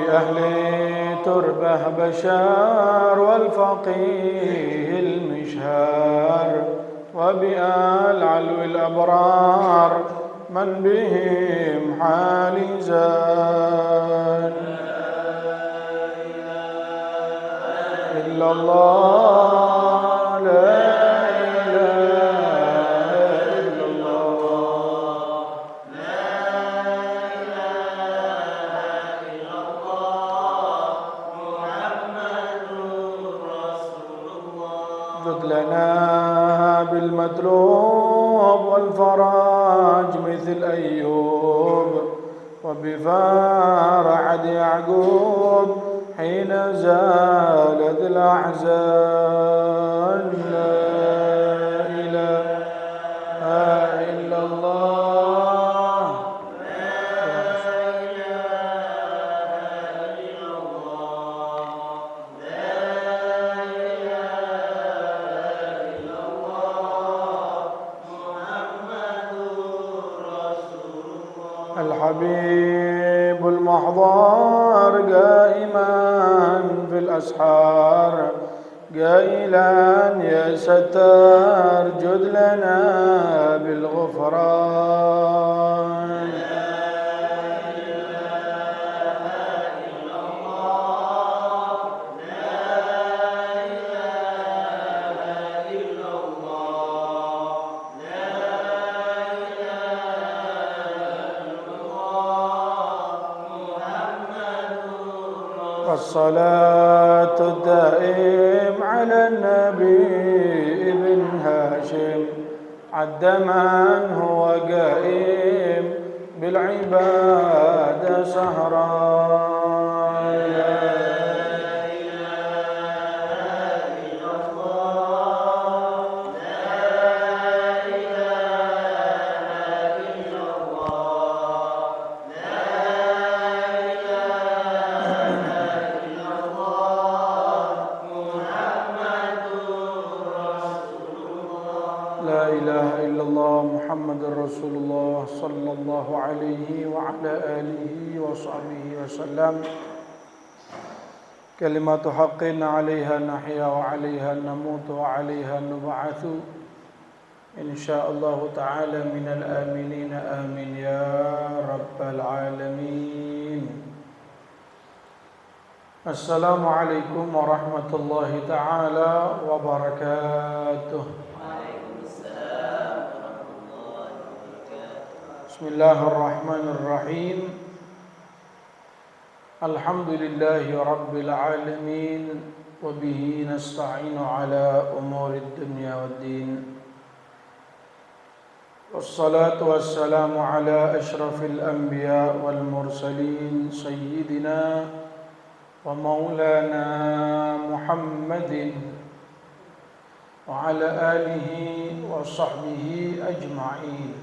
وبأهل تربه بشار والفقيه المشهار وبآل علو الأبرار من بهم حال زان إلا الله لا بالمطلوب والفرج مثل أيوب وبفارعد يعقوب حين زالت الأحزان لا إله إلا الله الحبيب المحضر قائما في الأسحار قائلا يا ستار جد لنا بالغفران والصلاة الدائم على النبي ابن هاشم عد من هو قائم بالعبادة سهران لا إله إلا الله محمد رسول الله صلى الله عليه وعلى آله وصحبه وسلم كلمة حق عليها نحيا وعليها نموت وعليها نبعث إن شاء الله تعالى من الآمنين آمين يا رب العالمين. السلام عليكم ورحمة الله تعالى وبركاته. بسم الله الرحمن الرحيم. الحمد لله رب العالمين وبه نستعين على أمور الدنيا والدين والصلاة والسلام على أشرف الأنبياء والمرسلين سيدنا ومولانا محمد وعلى آله وصحبه أجمعين.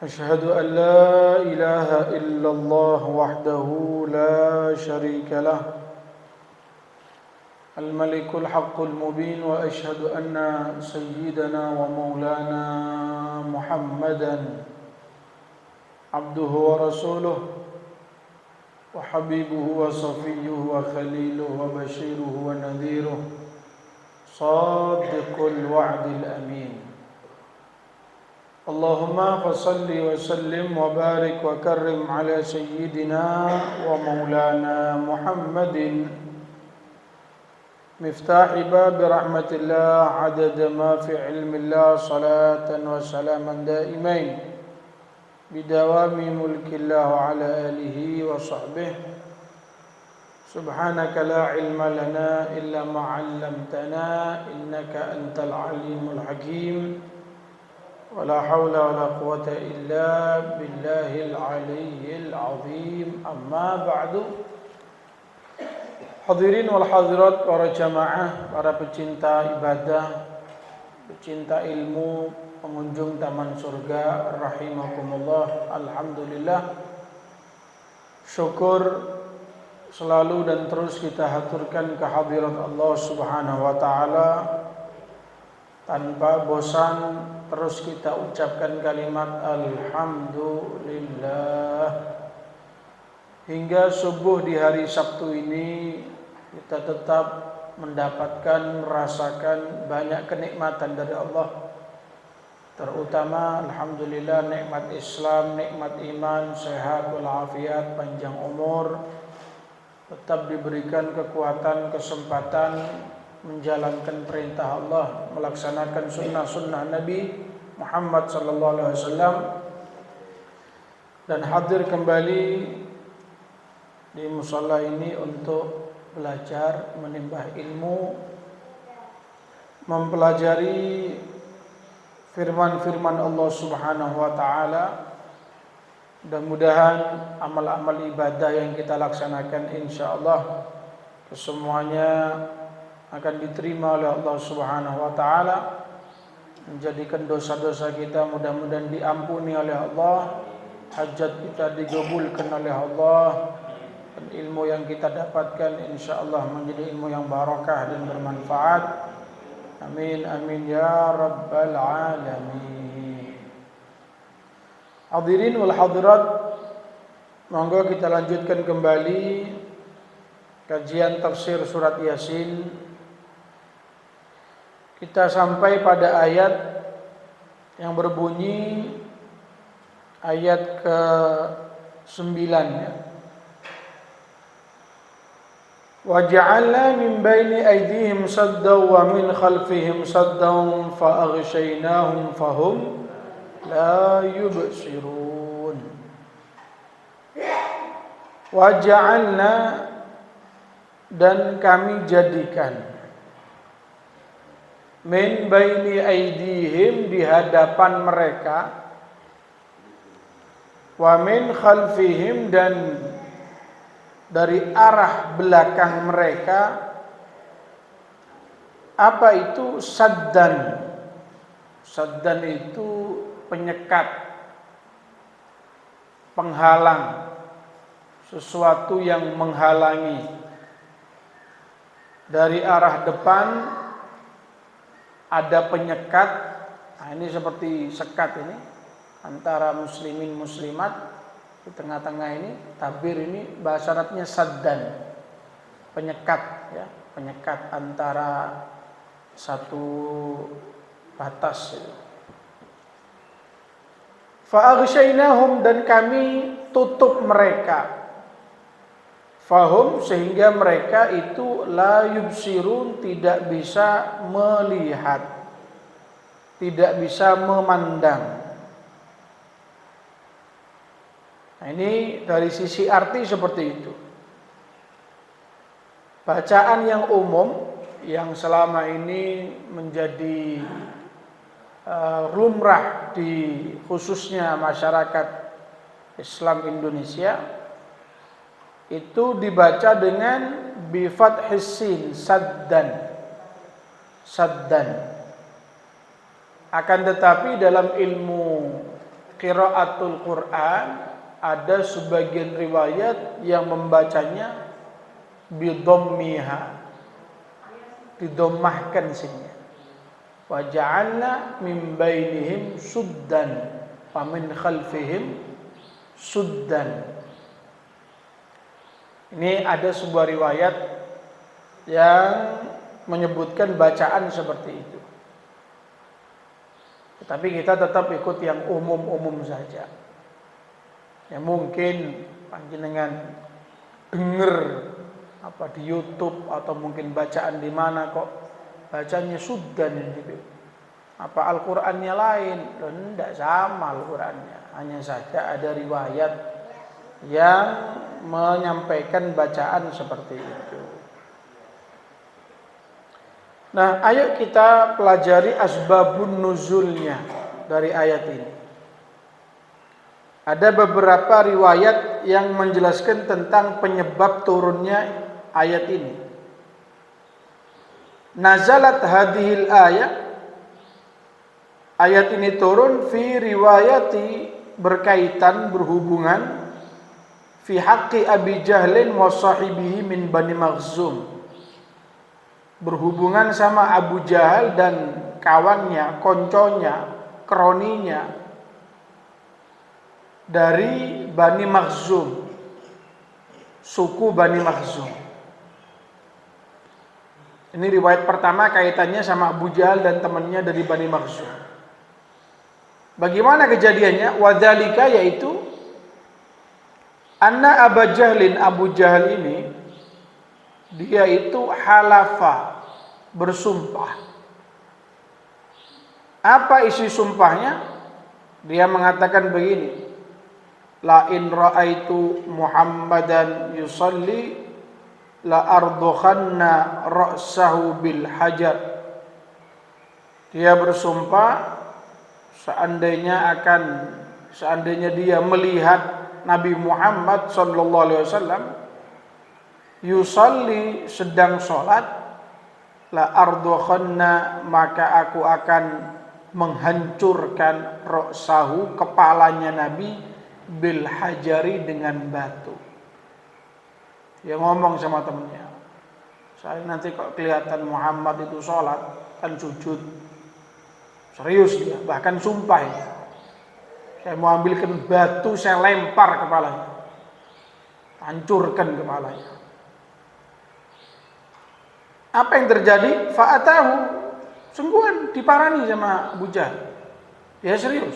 أشهد أن لا إله إلا الله وحده لا شريك له الملك الحق المبين وأشهد أن سيدنا ومولانا محمدا عبده ورسوله وحبيبه وصفيه وخليله وبشيره ونذيره صادق الوعد الأمين. اللهم فصل وسلم وبارك وكرم على سيدنا ومولانا محمد مفتاح باب رحمة الله عدد ما في علم الله صلاة وسلاما دائمين بدوام ملك الله على آله وصحبه. سبحانك لا علم لنا إلا ما علمتنا إنك أنت العليم الحكيم ولا حول ولا قوة إلا بالله العلي العظيم. أما بعد. Hadirin wal hadirat, para jamaah, para pecinta ibadah, pecinta ilmu, pengunjung taman surga rahimakumullah. Alhamdulillah, syukur selalu dan terus kita haturkan kehadirat Allah Subhanahu wa taala. Tanpa bosan terus kita ucapkan kalimat alhamdulillah. hingga subuh di hari Sabtu ini kita tetap mendapatkan, merasakan banyak kenikmatan dari Allah. Terutama alhamdulillah nikmat Islam, nikmat iman, sehat walafiat, panjang umur, tetap diberikan kekuatan, kesempatan menjalankan perintah Allah, melaksanakan sunnah-sunnah Nabi Muhammad sallallahu alaihi wasallam, dan hadir kembali di musala ini untuk belajar, menimba ilmu, mempelajari firman-firman Allah Subhanahu wa taala. Mudah-mudahan amal-amal ibadah yang kita laksanakan insyaallah kesemuanya akan diterima oleh Allah Subhanahu wa taala, menjadikan dosa-dosa kita mudah-mudahan diampuni oleh Allah, hajat kita digabulkan oleh Allah, dan ilmu yang kita dapatkan insyaallah menjadi ilmu yang barakah dan bermanfaat. Amin amin ya rabbal alamin. Hadirin wal hadirat, monggo kita lanjutkan kembali kajian tafsir surat Yasin. Kita sampai pada ayat yang berbunyi ayat ke-9 ya. وَجَعَلْنَا مِنْ بَيْنِ أَيْدِيهِمْ سَدًّا وَمِنْ خَلْفِهِمْ سَدًّا فَأَغْشَيْنَاهُمْ فَهُمْ لَا يُبْصِرُونَ. وَجَعَلْنَا, dan kami jadikan, min baini aidihim, di hadapan mereka, wa min khalfihim, dan dari arah belakang mereka. Apa itu saddan? Saddan itu penyekat, penghalang, sesuatu yang menghalangi. Dari arah depan ada penyekat. Nah, ini seperti sekat ini antara muslimin muslimat. Di tengah-tengah ini tabir, ini bahasa Arabnya saddan, penyekat ya, penyekat antara satu batas. Fa'aghshaynahum, dan kami tutup mereka. Fahum, sehingga mereka itu la yubsirun, tidak bisa melihat, tidak bisa memandang. Nah, ini dari sisi arti seperti itu. Bacaan yang umum yang selama ini menjadi lumrah di khususnya masyarakat Islam Indonesia itu dibaca dengan bi fathis sin, saddan. Saddan. Akan tetapi dalam ilmu qiraatul Quran ada sebagian riwayat yang membacanya bidhammiha, didommahkan sinnya. Wa ja'alna min bainihim suddan wa min khalfihim suddan. Ini ada sebuah riwayat yang menyebutkan bacaan seperti itu. Tetapi kita tetap ikut yang umum-umum saja. Ya mungkin panjenengan dengar apa di YouTube atau mungkin bacaan di mana kok bacanya suddan gitu. Apa Al-Qur'annya lain? Loh, tidak sama Al-Qur'annya. Hanya saja ada riwayat yang menyampaikan bacaan seperti itu. Nah, ayo kita pelajari asbabun nuzulnya dari ayat ini. Ada beberapa riwayat yang menjelaskan tentang penyebab turunnya ayat ini. Nazalat hadhil ayat, ayat ini turun fi riwayati, berkaitan, berhubungan, fi haqqi Abi Jahlin wa sahibihi min Bani Makhzum, berhubungan sama Abu Jahal dan kawannya, konconya, kroninya dari Bani Makhzum. suku Bani Makhzum. Ini riwayat pertama kaitannya sama Abu Jahal dan temannya dari Bani Makhzum. Bagaimana kejadiannya? Wadzalika, yaitu anna Abu Jahal ini dia itu halafa, bersumpah. Apa isi sumpahnya? Dia mengatakan begini: la in ra'aitu Muhammadan yusalli la ardukhanna ra'sahu bil hajar. Dia bersumpah seandainya dia melihat Nabi Muhammad sallallahu alaihi wasallam yusalli, sedang sholat, la ardukhanna, maka aku akan menghancurkan ra'sahu, kepalanya Nabi, bil hajari, dengan batu. Dia ngomong sama temennya, saya nanti kok kelihatan Muhammad itu sholat kan sujud. Serius dia, bahkan sumpah ya. Saya mau ambilkan batu, saya lempar kepalanya, hancurkan kepalanya. Apa yang terjadi? Fa'atahu, sungguhan diparani sama Abu Jahal. Dia serius,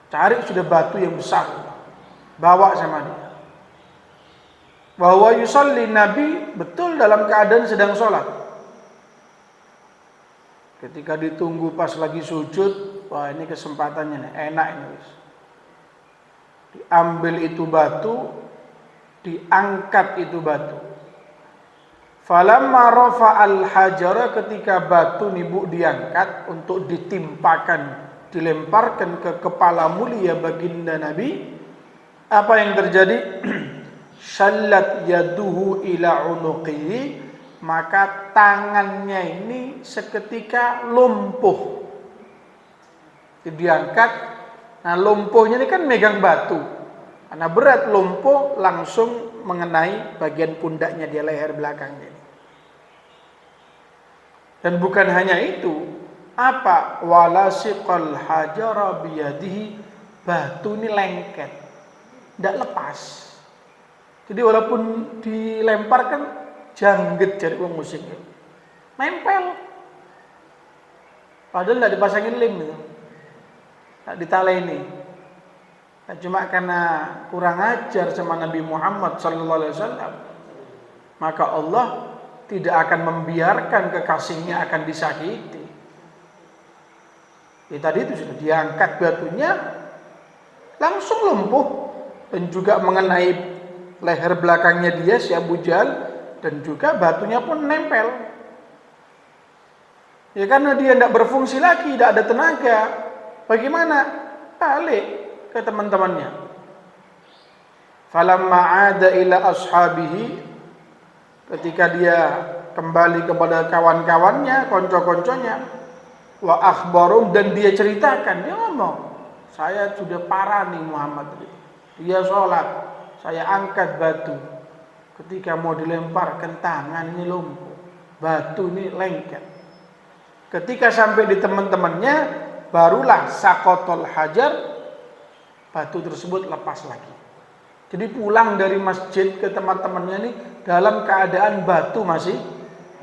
cari sudah batu yang besar, bawa sama dia. Bahwa yusalli, Nabi betul dalam keadaan sedang sholat. Ketika ditunggu pas lagi sujud, wah ini kesempatannya nih, enak ini. Diambil itu batu, diangkat itu batu. Falamma rafa'al hajara, ketika batu nibu diangkat untuk ditimpakan, dilemparkan ke kepala mulia baginda Nabi, apa yang terjadi? Shallat yaduhu ila unuqihi, maka tangannya ini seketika lumpuh. Diangkat, nah lumpuhnya ini kan megang batu, karena berat, lumpuh langsung mengenai bagian pundaknya dia, leher belakangnya. Dan bukan hanya itu, apa? Walasiqal hajara biyadihi, batu ini lengket, tidak lepas. Jadi walaupun dilemparkan, jangget jadi wong musik, nempel. Padahal tidak dipasangin lem gitu, tidak ditaleni. Nah, cuma karena kurang ajar sama Nabi Muhammad SAW, maka Allah tidak akan membiarkan kekasihnya akan disakiti. Ya, tadi itu sudah diangkat batunya, langsung lumpuh, dan juga mengenai leher belakangnya dia, si Abu Jahal, dan juga batunya pun nempel. Ya karena dia tidak berfungsi lagi, tidak ada tenaga. Bagaimana? Balik ke teman-temannya. Falamma 'ada ila ashabihi, ketika dia kembali kepada kawan-kawannya, konco-konconya, wa akhbarum, dan dia ceritakan, dia ngomong, saya sudah parah nih Muhammad. Dia sholat, saya angkat batu, ketika mau dilemparkan tangan ini lumpuh, batu ini lengket. Ketika sampai di teman-temannya, barulah saqatul hajar, batu tersebut lepas lagi. Jadi pulang dari masjid ke teman-temannya ini dalam keadaan batu masih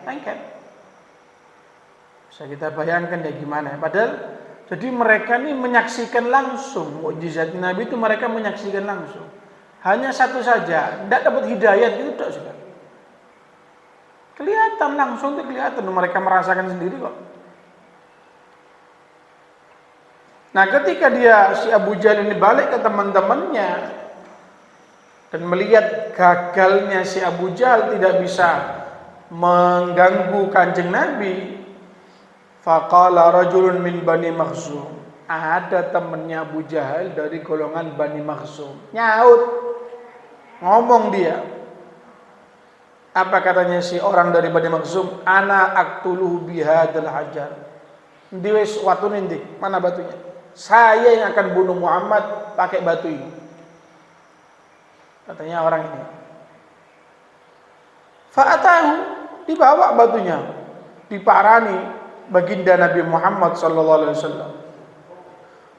lengket. Bisa kita bayangkan ya gimana. Padahal jadi mereka ini menyaksikan langsung mukjizat Nabi itu, mereka menyaksikan langsung. Hanya satu saja, tidak dapat hidayat itu tidak sudah. Kelihatan langsung, itu kelihatan, mereka merasakan sendiri kok. Nah, ketika si Abu Jahal ini balik ke teman-temannya dan melihat gagalnya si Abu Jahal tidak bisa mengganggu Kanjeng Nabi, faqala rajulun min Bani Makhzum, ada temannya Abu Jahal dari golongan Bani Makhzum, nyaut, ngomong dia. Apa katanya si orang dari Bani Makhzum? Ana aqtuluhu bihadzal hajar. Ndi wis watune ndi? Mana batunya? Saya yang akan bunuh Muhammad pakai batu ini, katanya orang ini. Fa'atahu, dibawa batunya, diparani baginda Nabi Muhammad sallallahu alaihi wasallam.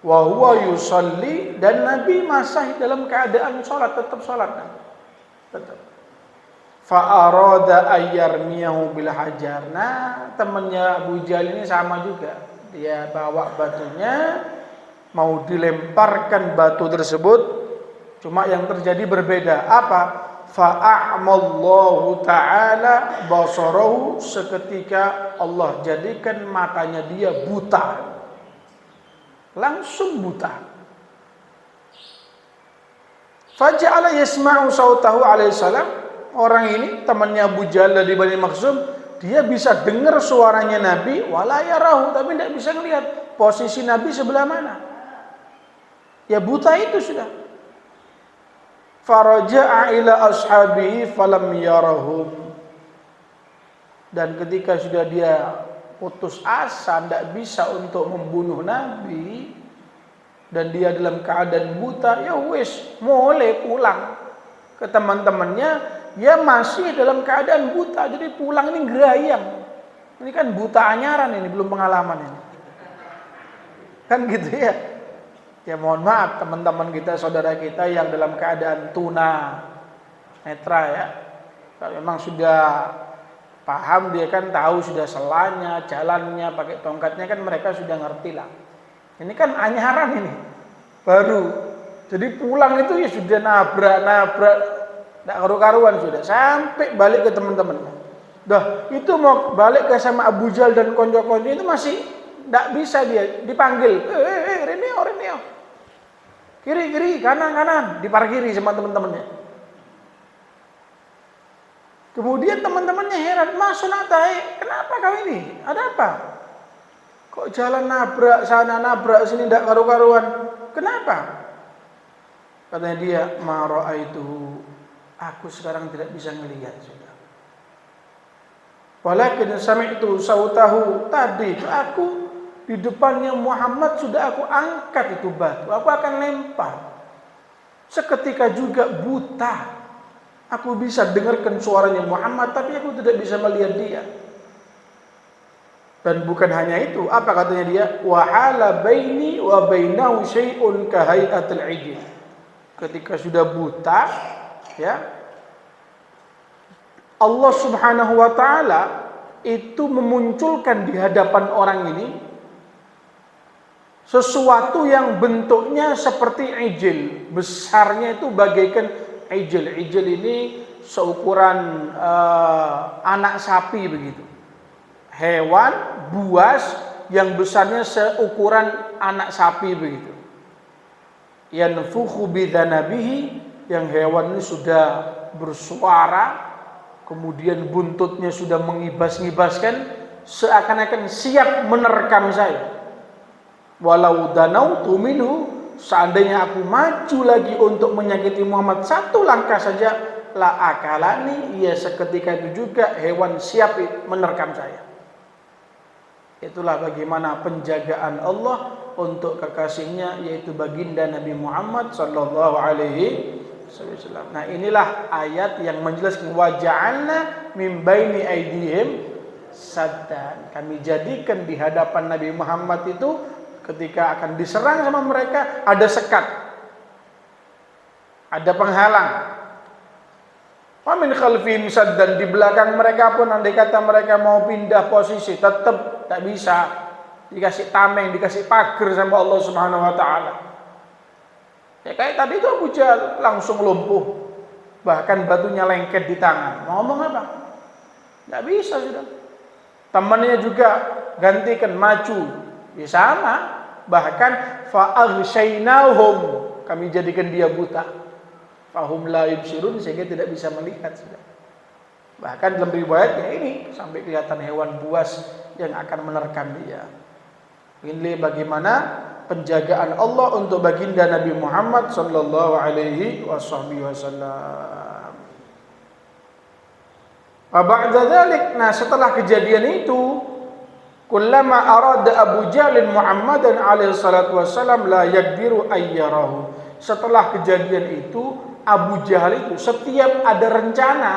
Wa huwa yusalli, dan Nabi masih dalam keadaan sholat, tetap sholat. Betul. Fa'arada ayyarmiyahu bil hajar. Nah, temannya Abu Jahal ini sama juga. Dia bawa batunya, mau dilemparkan batu tersebut, cuma yang terjadi berbeda. Apa? Fa'amallahu ta'ala basarahu, seketika Allah jadikan matanya dia buta. Langsung buta. Faja'ala yasma'u sautahu alaihi salam. Orang ini temannya Abu Jahal dari Bani Makhzum, dia bisa dengar suaranya Nabi wala yarahu, tapi tidak bisa melihat posisi Nabi sebelah mana. Ya buta itu sudah. Faraja'a ila ashabihi falam yarahum. Dan ketika sudah dia putus asa, tidak bisa untuk membunuh Nabi, dan dia dalam keadaan buta, ya wis, mulai pulang ke teman-temannya. Ya masih dalam keadaan buta, jadi pulang ini gerayang. Ini kan buta anyaran, ini belum pengalaman ini. Kan gitu ya. Ya mohon maaf teman-teman kita, saudara kita yang dalam keadaan tuna netra ya. Kalau memang sudah paham, dia kan tahu sudah selanya, jalannya, pakai tongkatnya, kan mereka sudah ngerti lah. Ini kan anyaran ini, baru. Jadi pulang itu ya sudah nabrak, tidak karu-karuan sudah, sampai balik ke teman-teman. Dah itu mau balik ke sama Abu Jahal dan konco-konco itu masih tidak bisa, dia dipanggil, Reneo, kiri, kanan, diparkiri sama teman-temannya. Kemudian teman-temannya heran, Mas Sunatai, kenapa kau ini? Ada apa? Kok jalan nabrak sana, nabrak sini, tidak karu-karuan? Kenapa? Katanya dia, ma ra'aituhu, aku sekarang tidak bisa melihat sudah. Walakin sami'tu sautahu, tadi aku di depannya Muhammad sudah aku angkat itu batu, aku akan lempar. Seketika juga buta, aku bisa dengarkan suaranya Muhammad, tapi aku tidak bisa melihat dia. Dan bukan hanya itu, apa katanya dia? Wa hala baini wa bainahu syai'un ka hay'atil 'ijl. Ketika sudah buta, ya, Allah Subhanahu wa taala itu memunculkan di hadapan orang ini sesuatu yang bentuknya seperti ijil, besarnya itu bagaikan ijil. Ijil ini seukuran anak sapi begitu. Hewan buas yang besarnya seukuran anak sapi begitu. Yanfukhu bidzanabihi, yang hewan ini sudah bersuara, kemudian buntutnya sudah mengibas-ngibaskan, seakan-akan siap menerkam saya. Walau danautu minhu, seandainya aku maju lagi untuk menyakiti Muhammad satu langkah saja, la akalani, ia seketika itu juga hewan siap menerkam saya. Itulah bagaimana penjagaan Allah untuk kekasihnya, yaitu baginda Nabi Muhammad sallallahu alaihi wasallam. Nah, inilah ayat yang menjelaskan wa ja'alna min baini aydihim saddan. Kami jadikan di hadapan Nabi Muhammad itu ketika akan diserang sama mereka ada sekat, ada penghalang. Wa min khalfihim saddan, di belakang mereka pun andai kata mereka mau pindah posisi tetap tak bisa, dikasih tameng, dikasih pagar sama Allah Subhanahu wa taala. Ya kayak tadi itu Abu Jahal langsung lumpuh, bahkan batunya lengket di tangan. Mau ngomong apa? Enggak bisa sudah. Temannya juga gantikan maju, ya sama. Bahkan fa'aghshaynahum, kami jadikan dia buta. Fahum la yubsirun, sehingga tidak bisa melihat sudah. Bahkan dalam riwayatnya ini sampai kelihatan hewan buas yang akan menerkam dia. Ini bagaimana penjagaan Allah untuk baginda Nabi Muhammad sallallahu alaihi wasallam. Wa ba'da dzalik, nah setelah kejadian itu, kullama arada Abu Jahal Muhammadan alaihi salatu wasallam la yaqdiru ayyarahu. Setelah kejadian itu, Abu Jahal itu setiap ada rencana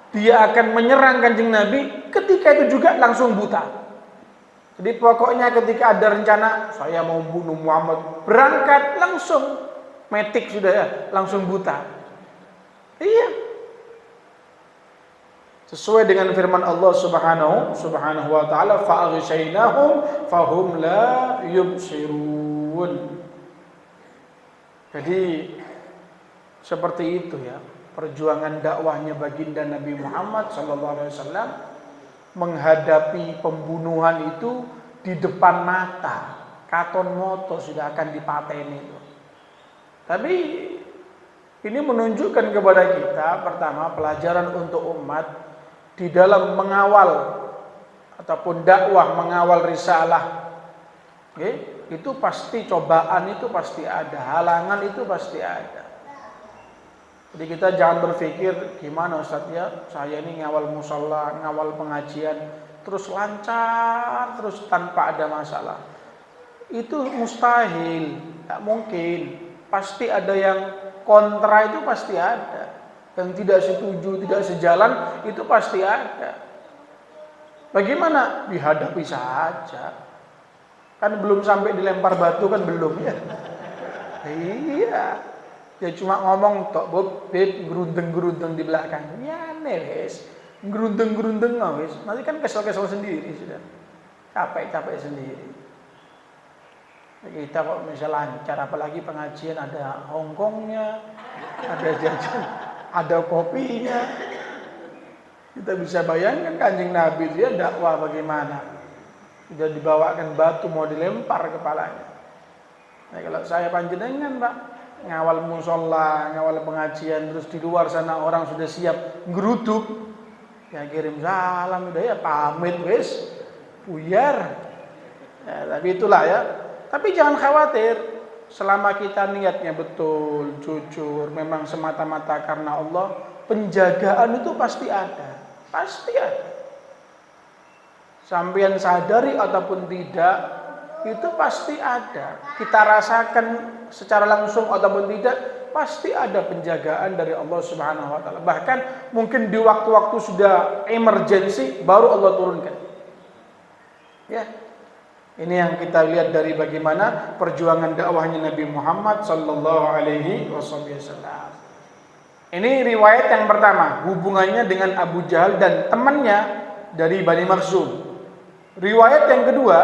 dia akan menyerang Kanjeng Nabi, ketika itu juga langsung buta. Jadi pokoknya ketika ada rencana saya mau bunuh Muhammad, berangkat langsung metik sudah ya, langsung buta. Iya, Sesuai dengan firman Allah Subhanahu wa taala, fa'aghshaynahum fahum la yubsirun. Jadi seperti itu ya, perjuangan dakwahnya baginda Nabi Muhammad sallallahu alaihi wasallam menghadapi pembunuhan itu di depan mata. Katon moto sudah akan dipateni itu. Tapi ini menunjukkan kepada kita, pertama, pelajaran untuk umat di dalam mengawal ataupun dakwah, mengawal risalah, itu pasti cobaan, itu pasti ada, halangan itu pasti ada. Jadi kita jangan berpikir gimana Ustaz ya, saya ini ngawal mushola, ngawal pengajian terus lancar, terus tanpa ada masalah. Itu mustahil, tak mungkin. Pasti ada yang kontra, itu pasti ada. Yang tidak setuju, tidak sejalan, itu pasti ada. Bagaimana? Dihadapi saja. Kan belum sampai dilempar batu, kan belum ya. Iya. Ya cuma ngomong tok, beb, gerundeng-gerundeng di belakang. Ya wes. Gerundeng-gerundeng wes. Nanti kan kesel-kesel sendiri sudah. Capek-capek sendiri. Kita kok misalnya lancar, apalagi pengajian ada hongkongnya, ada jajan, ada kopinya. Kita bisa bayangkan Kanjeng Nabi dia dakwah bagaimana. Sudah dibawakan batu mau dilempar kepalanya. Nah, kalau saya panjenengan Pak, ngawal musola, ngawal pengajian, terus di luar sana orang sudah siap ngeruduk, ya kirim salam udah ya pamit wes, buyar. Ya, tapi itulah ya. Tapi jangan khawatir, selama kita niatnya betul, jujur, memang semata-mata karena Allah, penjagaan itu pasti ada. Pasti ada. Sampeyan sadari ataupun tidak, itu pasti ada. Kita rasakan secara langsung ataupun tidak, pasti ada penjagaan dari Allah Subhanahu wa taala. Bahkan mungkin di waktu-waktu sudah emergensi baru Allah turunkan. Ya. Ini yang kita lihat dari bagaimana perjuangan dakwahnya Nabi Muhammad sallallahu alaihi wasallam. Ini riwayat yang pertama, hubungannya dengan Abu Jahal dan temannya dari Bani Makhzum. Riwayat yang kedua,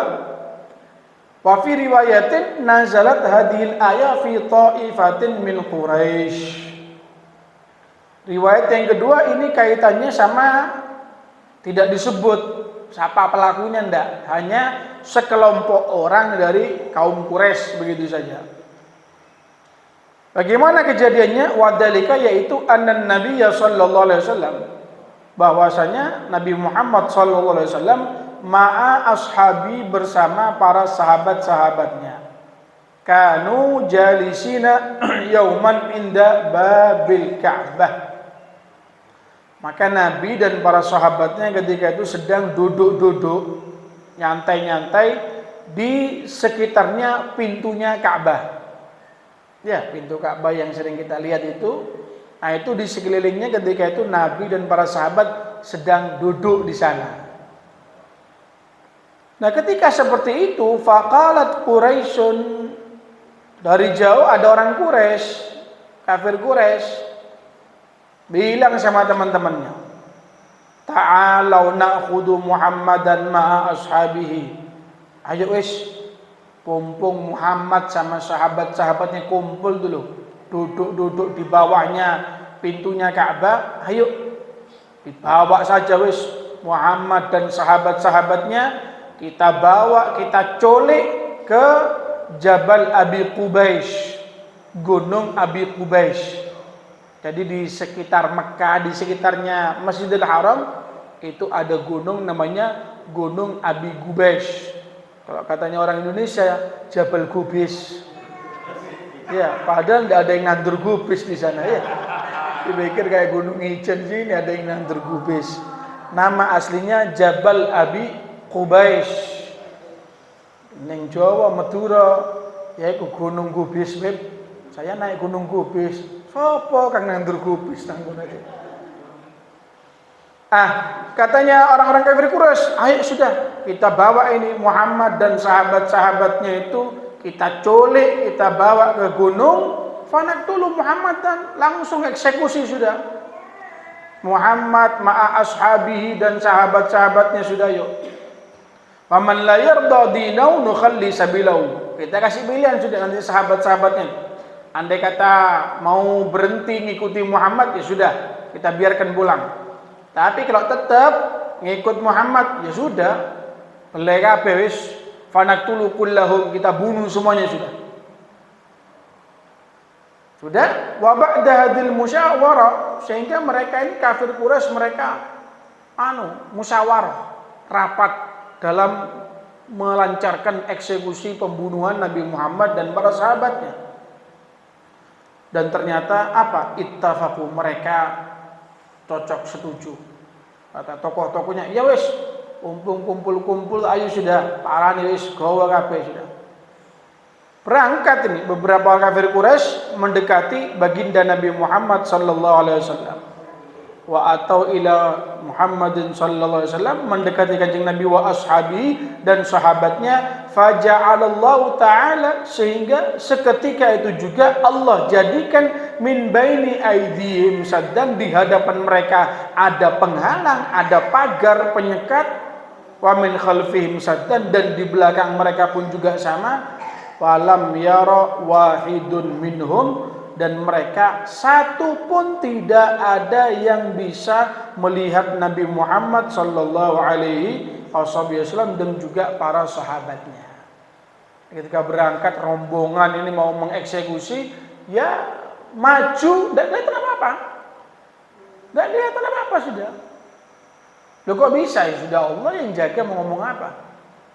wa fi riwayatin nazalat hadhil ayat fi ta'ifatin min Quraisy. Riwayat yang kedua ini kaitannya sama, tidak disebut siapa pelakunya, ndak, hanya sekelompok orang dari kaum Quraisy begitu saja. Bagaimana kejadiannya? Wadalika, yaitu annan Nabiy sallallahu alaihi wasallam, bahwasanya Nabi Muhammad sallallahu alaihi wasallam ma'a ashabi, bersama para sahabat-sahabatnya, kanu jalisina yauman inda babil Ka'bah. Maka Nabi dan para sahabatnya ketika itu sedang duduk-duduk, nyantai-nyantai di sekitarnya pintunya Ka'bah. Ya, pintu Ka'bah yang sering kita lihat itu. Nah, itu di sekelilingnya ketika itu Nabi dan para sahabat sedang duduk di sana. Nah, ketika seperti itu, faqalat Quraisyun, dari jauh ada orang Quraisy, kafir Quraisy, bilang sama teman-temannya, ta'alau na'khudhu Muhammadan ma'a ashabihi. Ayo wis, kumpul Muhammad sama sahabat-sahabatnya kumpul dulu, duduk-duduk di bawahnya pintunya Ka'bah. Ayo dibawa saja wis Muhammad dan sahabat-sahabatnya, kita bawa, kita culik ke Jabal Abi Qubaish, Gunung Abi Qubaish. Jadi di sekitar Mekah, di sekitarnya Masjidil Haram itu ada gunung namanya Gunung Abi Qubaish. Kalau katanya orang Indonesia, Jabal Gubis. Ya, padahal tidak ada yang nandur gubis di sana ya. Dipikir kayak Gunung Ijen sini ada yang nandur gubis. Nama aslinya Jabal Abi Qubaish. Neng Jawa, Madura, yaitu Gunung Gubis, Beb. Saya naik Gunung Gubis. Sopo kang nandur gubis tanggung aja. Katanya orang-orang kafir Quraisy, ayo sudah kita bawa ini Muhammad dan sahabat-sahabatnya itu, kita culik, kita bawa ke gunung, fanaqtulu Muhammad, dan langsung eksekusi sudah. Muhammad ma'a ashabihi dan sahabat-sahabatnya sudah yuk. Faman la yarda dinahu nukhalli sabilahu. Kita kasih pilihan sudah nanti sahabat-sahabatnya. Andai kata mau berhenti ngikuti Muhammad ya sudah, kita biarkan pulang. Tapi kalau tetap ngikut Muhammad ya sudah, belai kabeh wis fanaktulu kullahum, kita bunuh semuanya sudah. Sudah, wa ba'da hadil musyawarah, sehingga mereka ini kafir Quraisy mereka musyawarah, rapat dalam melancarkan eksekusi pembunuhan Nabi Muhammad dan para sahabatnya. Dan ternyata apa? Ittafaqu, mereka cocok setuju. Kata tokoh-tokohnya, ya wis, kumpul-kumpul ayo sudah, parani wis gawa kabeh sudah. Berangkat ini beberapa kafir Quraisy mendekati baginda Nabi Muhammad sallallahu alaihi wasallam. Wa atau ila Muhammadin sallallahu alaihi wasallam, mendekati kanjeng Nabi wa ashabi dan sahabatnya. Faja'alallahu ta'ala, sehingga seketika itu juga Allah jadikan min baini aidihim saddan, di hadapan mereka ada penghalang, ada pagar penyekat, wa min khalfihim saddan, dan di belakang mereka pun juga sama. Walam yara wahidun minhum, dan mereka satu pun tidak ada yang bisa melihat Nabi Muhammad sallallahu alaihi wasallam dan juga para sahabatnya. Ketika berangkat rombongan ini mau mengeksekusi, ya maju, tidak kelihatan apa-apa. Tidak kelihatan apa-apa sudah. Loh kok bisa ya? Sudah Allah yang jaga mau ngomong apa.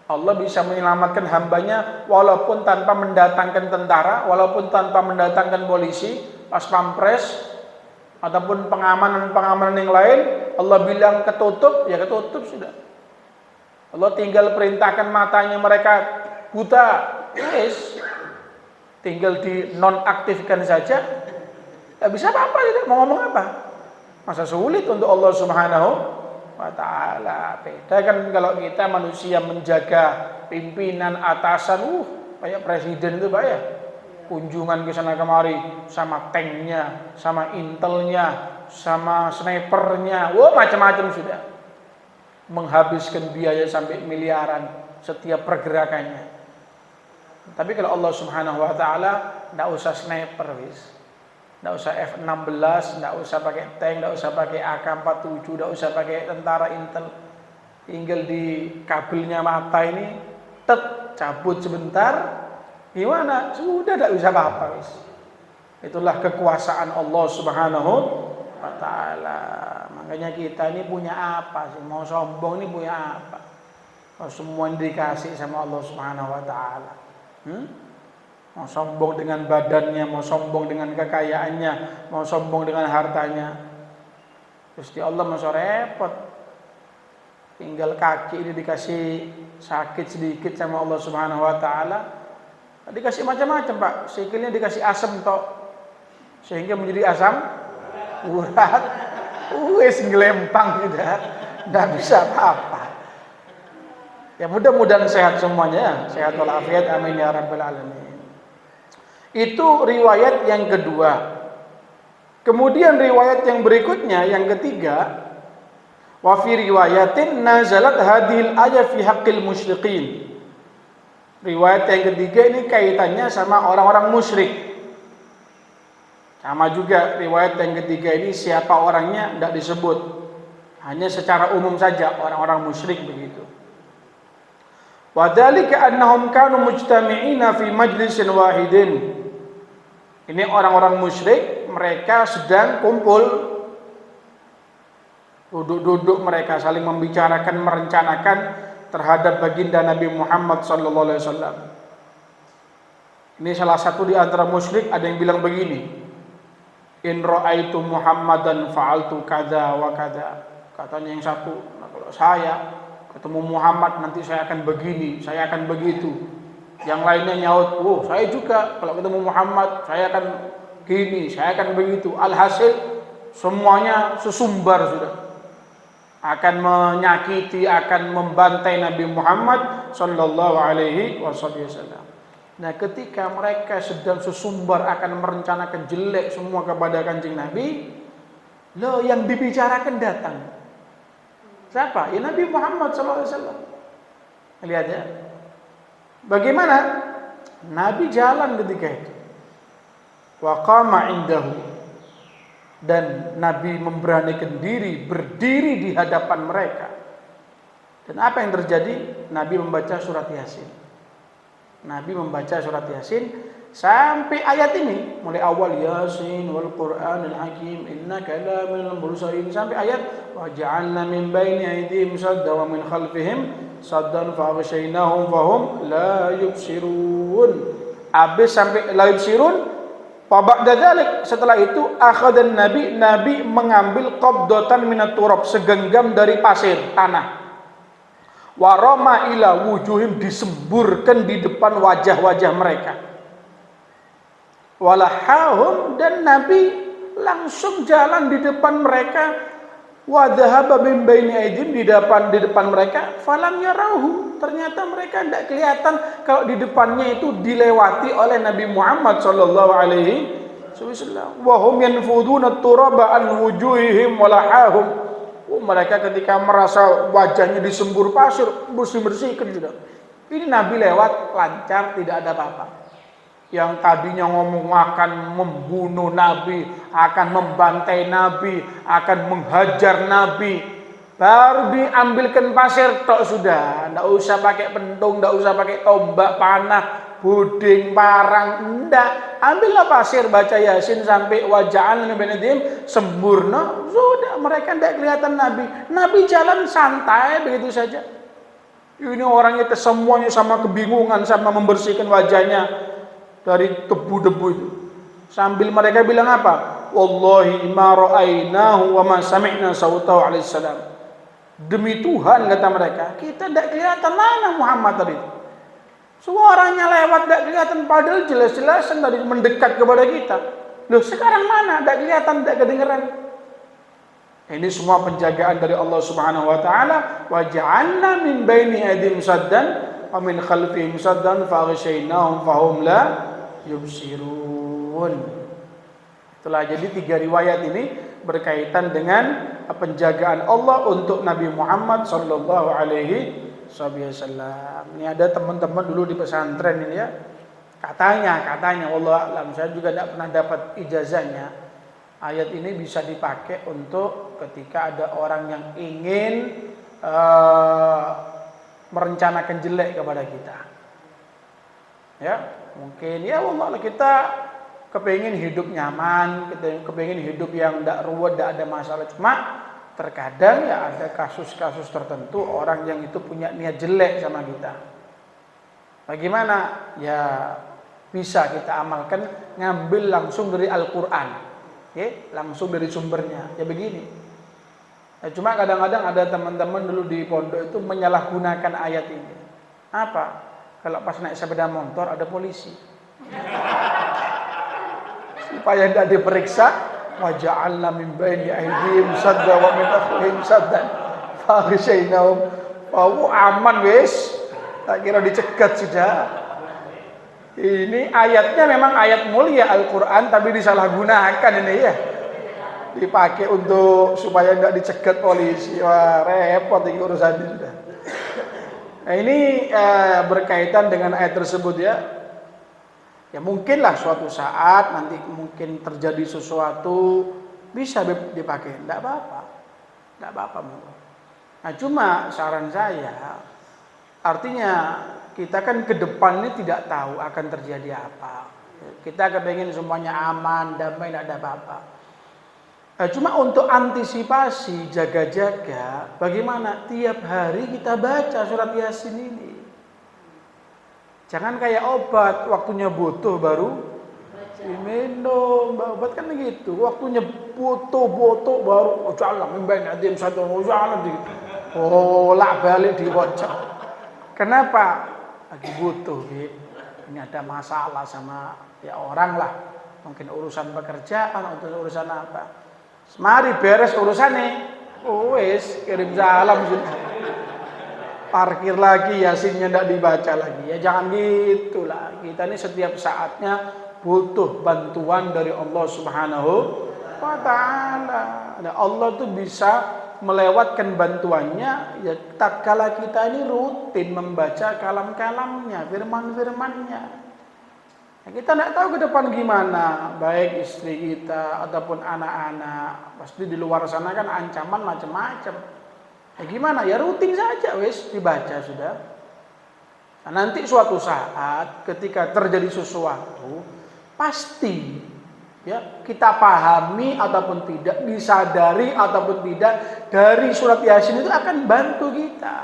Allah bisa menyelamatkan hambanya walaupun tanpa mendatangkan tentara, walaupun tanpa mendatangkan polisi, pas pampres, ataupun pengamanan-pengamanan yang lain. Allah bilang ketutup, ya ketutup sudah. Allah tinggal perintahkan matanya mereka buta, yes. Tinggal di nonaktifkan saja. Tidak bisa apa-apa, tidak mau ngomong apa. Masa sulit untuk Allah Subhanahu wa ta'ala. Beda kan kalau kita manusia menjaga pimpinan atasan, kayak presiden itu Pak ya, kunjungan ke sana kemari sama tanknya, sama intelnya, sama snipernya, macam-macam sudah, menghabiskan biaya sampai miliaran setiap pergerakannya. Tapi kalau Allah Subhanahu wa ta'ala, tidak usah sniper wis, tidak usah F-16, tidak usah pakai tank, tidak usah pakai AK-47, tidak usah pakai tentara intel. Tinggal di kabelnya mata ini, cabut sebentar, gimana? Sudah tidak bisa apa-apa wis. Itulah kekuasaan Allah Subhanahu wa ta'ala. Makanya kita ini punya apa sih? Mau sombong ini punya apa? Kalau semua dikasih sama Allah Subhanahu wa ta'ala. Mau sombong dengan badannya, mau sombong dengan kekayaannya, mau sombong dengan hartanya. Gusti Allah masih repot. Tinggal kaki ini dikasih sakit sedikit sama Allah Subhanahu wa ta'ala. Dikasih macam-macam Pak. Sikilnya dikasih asam tok, sehingga menjadi asam urat. Wes ngelempang sudah, tidak bisa apa-apa. Ya mudah-mudahan sehat semuanya, sehat walafiat, amin ya rabbal alamin. Itu riwayat yang kedua. Kemudian riwayat yang berikutnya, yang ketiga, wa fi riwayatin nazalat hadhil ayat fi haqqil musyriqin. Riwayat yang ketiga ini kaitannya sama orang-orang musyrik. Sama juga riwayat yang ketiga ini siapa orangnya tidak disebut, hanya secara umum saja orang-orang musyrik begitu. Wa dzalika annahum kanu mujtami'ina fi majlisin wahidin. Ini orang-orang musyrik, mereka sedang kumpul, duduk-duduk mereka saling membicarakan, merencanakan terhadap baginda Nabi Muhammad sallallahu alaihi wasallam. Ini salah satu di antara musyrik ada yang bilang begini, in ra'aitu Muhammadan fa'altu kadza wa kadza. Katanya yang satu, nah, kalau saya ketemu Muhammad nanti saya akan begini, saya akan begitu. Yang lainnya nyaut, saya juga kalau ketemu Muhammad saya akan gini, saya akan begitu. Alhasil semuanya sesumbar sudah, akan menyakiti, akan membantai Nabi Muhammad sallallahu alaihi wasallam. Nah, ketika mereka sedang sesumbar akan merencanakan jelek semua kepada kanjeng Nabi, Loh, yang dibicarakan datang. Siapa? Ya Nabi Muhammad SAW. Lihat ya. Bagaimana? Nabi jalan ketika itu. Wa qama indahu. Dan Nabi memberanikan diri berdiri di hadapan mereka. Dan apa yang terjadi? Nabi membaca surat Yasin. Nabi membaca surat Yasin sampai ayat ini, mulai awal Yasin wal Qur'anil Hakim innaka laminal mursalin sampai ayat wa ja'alna min baini aydihim saddan wa min khalfihim saddan fa aghshaynahum fahum la yubsirun. Habis sampai la yubsirun. Fa ba'da dzalik, setelah itu akhadan Nabi mengambil qabdatan minat turab, segenggam dari pasir tanah. Waroma ila wujuhim, disemburkan di depan wajah-wajah mereka. Walahahum, dan Nabi langsung jalan di depan mereka. Wa dhahaba min baini aydihim, di depan mereka. Falam yarahu, ternyata mereka tidak kelihatan kalau di depannya itu dilewati oleh Nabi Muhammad sallallahu alaihi wasallam. Wa hum yanfuduna turaba an wujuhihim walahahum. Mereka ketika merasa wajahnya disembur pasir, bersih-bersihkan sudah. Ini Nabi lewat lancar, tidak ada apa-apa. Yang tadinya ngomong akan membunuh Nabi, akan membantai Nabi, akan menghajar Nabi, baru diambilkan pasir tok sudah. Tidak usah pakai pentung, tidak usah pakai tombak panah, buding, parang, enggak. Ambillah pasir, baca Yasin sampai waja'an nabiyadim sempurna, sudah. Mereka tidak kelihatan Nabi. Nabi jalan santai begitu saja. Ini orang itu semuanya sama kebingungan, sama membersihkan wajahnya dari debu-debu itu. Sambil mereka bilang apa? Wallahi ma ra'ainahu wa ma sami'na sautahu alaihi salam. Demi Tuhan, kata mereka, kita tidak kelihatan mana Muhammad tadi. Suaranya lewat tidak kelihatan, padahal jelas-jelasan tadi mendekat kepada kita. Loh, sekarang mana? Tidak kelihatan, tidak kedengaran. Ini semua penjagaan dari Allah Subhanahu wa taala. Wa ja'alna min baini aydihim saddan wa min khalfihim saddan fa aghshaynahum fahum la yubsirun. Itulah, jadi 3 riwayat ini berkaitan dengan penjagaan Allah untuk Nabi Muhammad sallallahu alaihi wasallam. Ini ada teman-teman dulu di pesantren ini ya. Katanya Allah alam, saya juga tidak pernah dapat ijazahnya. Ayat ini bisa dipakai untuk ketika ada orang yang ingin merencanakan jelek kepada kita. Ya, mungkin ya Allah, kita kepingin hidup nyaman, kita kepingin hidup yang tidak ruwet, tidak ada masalah. Cuma terkadang ya ada kasus-kasus tertentu orang yang itu punya niat jelek sama kita. Bagaimana? Ya bisa kita amalkan, ngambil langsung dari Al-Quran. Okay? Langsung dari sumbernya. Ya begini. Ya, cuma kadang-kadang ada teman-teman dulu di pondok itu menyalahgunakan ayat ini. Apa? Kalau pas naik sepeda motor ada polisi. Supaya tidak diperiksa, wa ja'alna min baini aydihim sadda wa min khalfihim saddan fa aghshaynahum. Aman wis. Tak kira dicegat sudah. Ini ayatnya memang ayat mulia Al-Quran, tapi disalahgunakan ini ya. Dipakai untuk supaya tidak dicegat polisi. Wah, repot ini urusan ini sudah. Nah, ini berkaitan dengan ayat tersebut ya. Ya mungkinlah suatu saat nanti mungkin terjadi sesuatu bisa dipakai. Tidak apa-apa. Tidak apa-apa. Nah, cuma saran saya, artinya kita kan ke depan ini tidak tahu akan terjadi apa. Kita kepengen semuanya aman, damai, tidak ada apa-apa. Cuma untuk antisipasi, jaga-jaga, bagaimana tiap hari kita baca surat Yasin ini. Jangan kayak obat, waktunya butuh baru diminum. Obat kan begitu, waktunya butuh baru jalan, membain adim satu jalan gitu. Oh, lak balik diwajah. Kenapa? Lagi butuh, ini ada masalah sama ya orang lah, mungkin urusan pekerjaan atau urusan apa. Mari beres urusannya, wes kirim salam sudah. Parkir lagi, Yasinnya tidak dibaca lagi. Ya jangan gitulah. Kita ini setiap saatnya butuh bantuan dari Allah Subhanahu wa ta'ala. Nah, Allah tuh bisa melewatkan bantuannya ya tatkala kita ini rutin membaca kalam-kalamnya, firman-firmannya. Nah, kita tidak tahu ke depan gimana, baik istri kita ataupun anak-anak. Pasti di luar sana kan ancaman macam-macam. Ya gimana? Ya rutin saja wis dibaca sudah. Nah, nanti suatu saat ketika terjadi sesuatu pasti ya kita pahami ataupun tidak, disadari ataupun tidak, dari surat Yasin itu akan bantu kita.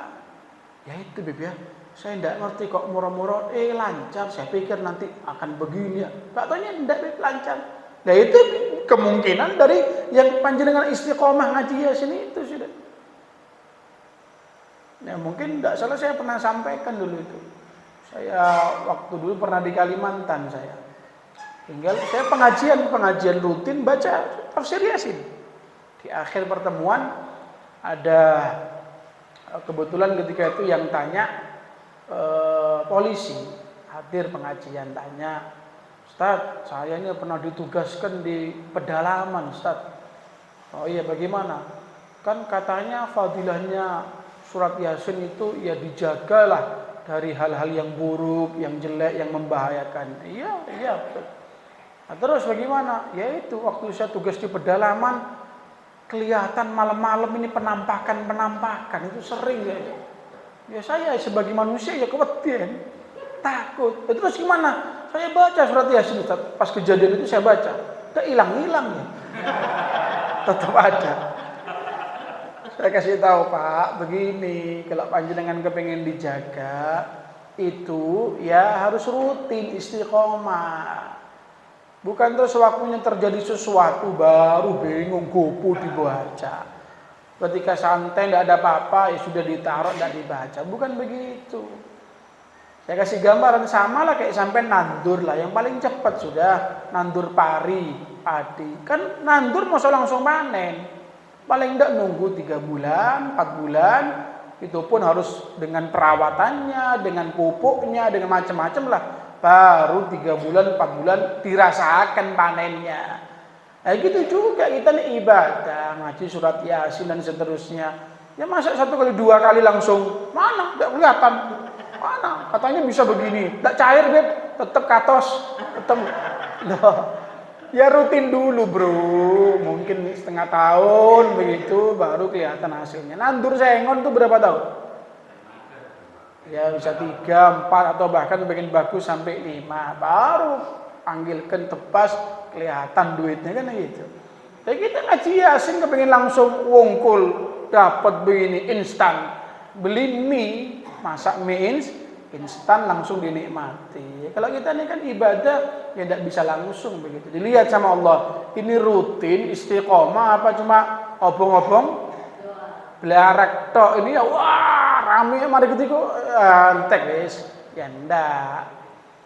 Ya itu Beb ya. Saya tidak ngerti kok murah-murah lancar, saya pikir nanti akan begini ya. Enggak taunya tidak Beb lancar. Nah itu kemungkinan dari yang panjenengan istiqomah ngaji Yasin itu sudah. Ya mungkin tidak salah saya pernah sampaikan dulu itu. Saya waktu dulu pernah di Kalimantan saya. Tinggal saya pengajian rutin baca tafsir Yasin. Di akhir pertemuan ada kebetulan ketika itu yang tanya polisi hadir pengajian, tanya, Ustaz, saya ini pernah ditugaskan di pedalaman Ustaz. Oh iya bagaimana? Kan katanya fadilahnya surat Yasin itu ya dijagalah dari hal-hal yang buruk, yang jelek, yang membahayakan. Iya betul. Nah, terus bagaimana? Ya itu waktu saya tugas di pedalaman kelihatan malam-malam ini penampakan itu sering ya. Ya saya sebagai manusia ya kewedian, takut. Ya, terus gimana? Saya baca surat Yasin Ustaz. Pas kejadian itu saya baca, enggak hilang-hilang ya. Tetap ada. Saya kasih tahu Pak, begini, kalau panjenengan kepengen dijaga itu ya harus rutin istiqomah. Bukan terus waktunya terjadi sesuatu baru bingung gopo dibaca. Ketika santai tidak ada apa-apa ya sudah ditaruh tidak dibaca. Bukan begitu. Saya kasih gambaran sama lah kayak sampai nandur lah. Yang paling cepat sudah nandur padi. Kan nandur masa langsung panen. Paling tidak nunggu 3 bulan, 4 bulan. Itu pun harus dengan perawatannya, dengan pupuknya, dengan macam-macam lah. Baru 3 bulan, 4 bulan dirasakan panennya. Nah gitu juga kita nih ibadah, ngaji surat Yasin dan seterusnya. Ya masa 1 kali 2 kali langsung, mana? Tidak kelihatan. Mana? Katanya bisa begini. Tidak cair Beb, tetap katos. Tetap. Loh. Ya rutin dulu bro. Mungkin setengah tahun begitu baru kelihatan hasilnya. Nandur sengon tuh berapa tahun? Ya bisa 3, 4 atau bahkan bikin bagus sampai 5. Baru panggilkan tepas kelihatan duitnya kan gitu. Jadi kita ngaji Yasin kepengen langsung wongkul dapat begini instan. Beli mie, masak mie instan langsung dinikmati. Kalau kita ini kan ibadah ya tidak bisa langsung begitu. Dilihat sama Allah. Ini rutin istiqomah apa cuma obong-obong belarak tok ini ya wah rame mari ketika entek wis ya ndak.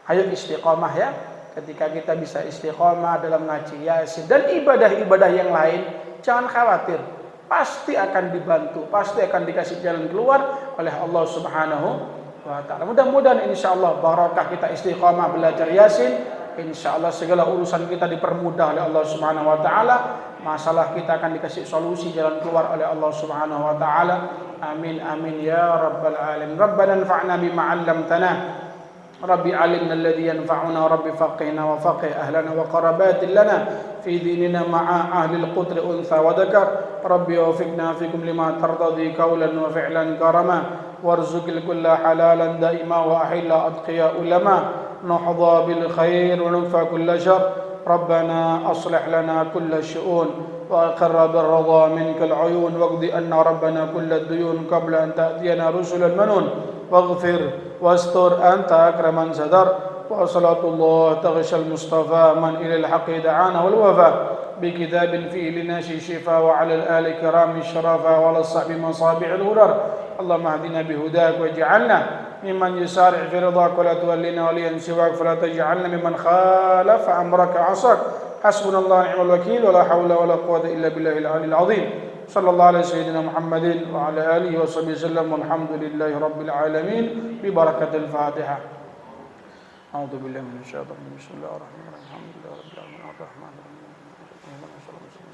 Ayo istiqomah ya. Ketika kita bisa istiqomah dalam ngaji Yasin dan ibadah-ibadah yang lain, jangan khawatir. Pasti akan dibantu, pasti akan dikasih jalan keluar oleh Allah Subhanahu wa ta'ala. Mudah-mudahan insyaallah barakah kita istiqamah belajar Yasin, insyaallah segala urusan kita dipermudah oleh Allah Subhanahu wa ta'ala, masalah kita akan dikasih solusi jalan keluar oleh Allah Subhanahu wa ta'ala. Amin amin ya rabbal alamin. Rabbana anfa'na bima 'allamtana. Rabbi 'allimna alladhi yanfa'una rabbi faqihna wa faqih ahlana wa qarabatin lana fi dinina ma'a ahli al-qudr untha wa dhakar. Rabbi wafiqna fikum lima tardadi qawlan wa fi'lan karama warzuqil kulla halalan daima wa ahilla atqiya ulama nuhdha bil khair wa nunfa kulla shar. ربنا أصلح لنا كل الشؤون وأقر بالرضا منك العيون واقض أن ربنا كل الديون قبل أن تأتينا رسل المنون واغفر واستر أنت أكرم من ستر وصلاة الله تغشى المصطفى من إلى الحق دعانا والوفاء بكتاب فيه لناشي شفاء وعلى الآل كرام الشرفاء وعلى الصحب مصابيح الغرر. اللهم اهدنا بهداك واجعلنا ممن يسارع في رضاك ولا تولنا وليا سواك فلا تجعلنا ممن خالف أمرك عصاك. حسبنا الله ونعم الوكيل ولا حول ولا قوة إلا بالله العلي العظيم. صلى الله على سيدنا محمد وعلى آله وصحبه وسلم والحمد لله رب العالمين ببركة الفاتحة. أعوذ بالله من الشيطان الرجيم. بسم الله الرحمن الرحيم. الحمد لله رب العالمين الرحمن الرحيم.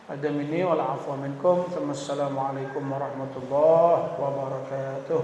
Ada minni wal afwa minkum. Assalamualaikum warahmatullahi wabarakatuh.